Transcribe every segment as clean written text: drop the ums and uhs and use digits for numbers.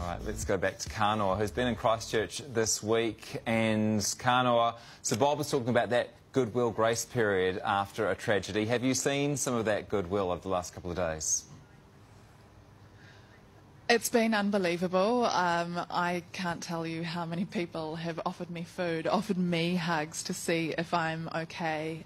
All right, let's go back to Kanoa, who's been in Christchurch this week. And Kanoa, so Bob was talking about that goodwill grace period after a tragedy. Have you seen some of that goodwill over the last couple of days? It's been unbelievable. I can't tell you how many people have offered me food, offered me hugs to see if I'm okay.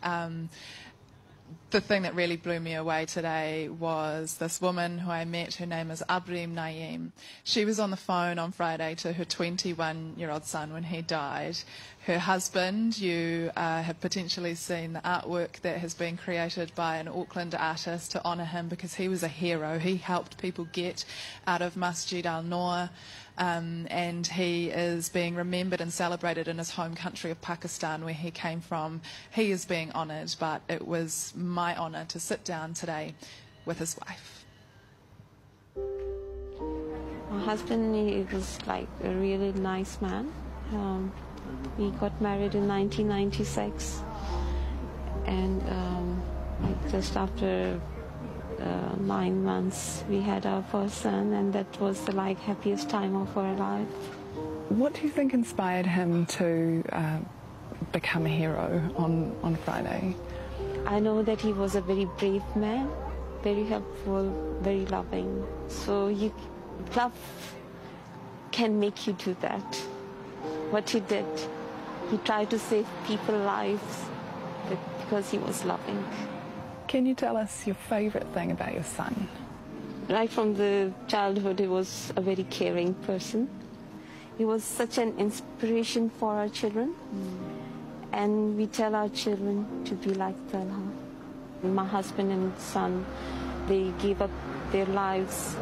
The thing that really blew me away today was this woman who I met. Her name is Naeem. She was on the phone on Friday to her 21-year-old son when he died. Her husband, you have potentially seen the artwork that has been created by an Auckland artist to honour him because he was a hero. He helped people get out of Masjid al-Noor. And he is being remembered and celebrated in his home country of Pakistan, where he came from. He is being honoured, but it was my honour to sit down today with his wife. My husband, he was like a really nice man. We got married in 1996, and like just after 9 months we had our first son, and that was the like happiest time of our life. What do you think inspired him to become a hero on Friday? I know that he was a very brave man, very helpful, very loving. So love can make you do that. What he did, he tried to save people's lives because he was loving. Can you tell us your favourite thing about your son? Right from the childhood, he was a very caring person. He was such an inspiration for our children. And we tell our children to be like Talha. My husband and son, they gave up their lives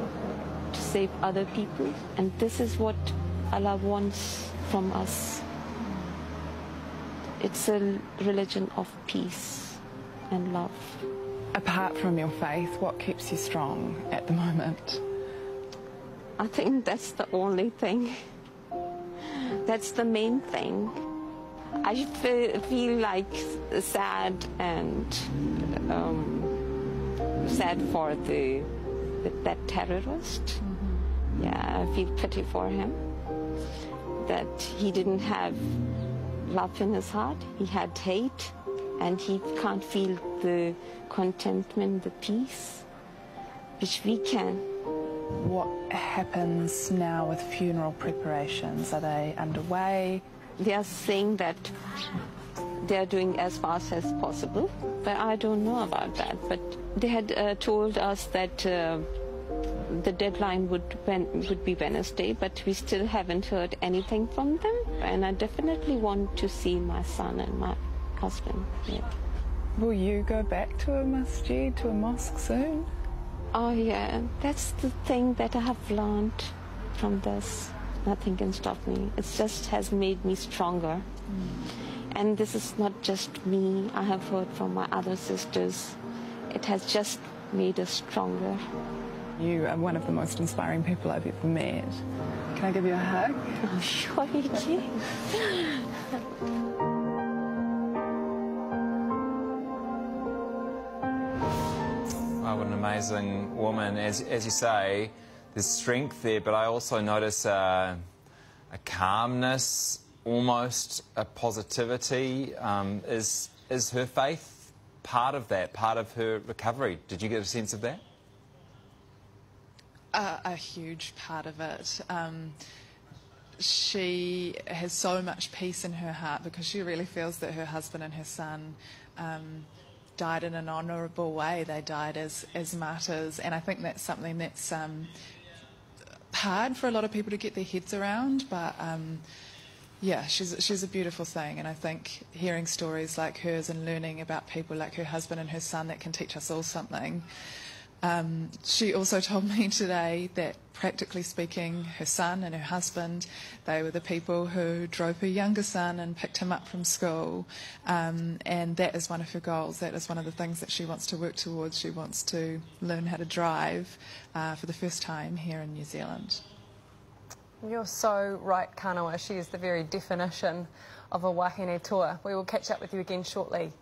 to save other people. And this is what Allah wants from us. It's a religion of peace and love. Apart from your faith, what keeps you strong at the moment? I think that's the only thing. That's the main thing. I feel like sad and sad for that terrorist. Yeah, I feel pity for him. That he didn't have love in his heart. He had hate. And he can't feel the contentment, the peace, which we can. What happens now with funeral preparations? Are they underway? They are saying that they are doing as fast as possible, but I don't know about that. But they had told us that the deadline would be Wednesday, but we still haven't heard anything from them. And I definitely want to see my son and my husband. Yeah. Will you go back to a masjid, to a mosque soon? Oh yeah, that's the thing that I have learned from this. Nothing can stop me. It just has made me stronger. And this is not just me. I have heard from my other sisters. It has just made us stronger. You are one of the most inspiring people I've ever met. Can I give you a hug? Oh, sure you can. Oh, what an amazing woman. As you say, there's strength there, but I also notice a calmness, almost a positivity. Is her faith part of that, part of her recovery? Did you get a sense of that? A huge part of it. She has so much peace in her heart because she really feels that her husband and her son died in an honourable way. They died as martyrs, and I think that's something that's hard for a lot of people to get their heads around, but yeah, she's a beautiful thing, and I think hearing stories like hers and learning about people like her husband and her son, that can teach us all something. She also told me today that, practically speaking, her son and her husband, they were the people who drove her younger son and picked him up from school, and that is one of her goals. That is one of the things that she wants to work towards. She wants to learn how to drive for the first time here in New Zealand. You're so right, Kanoa. She is the very definition of a wahine toa. We will catch up with you again shortly.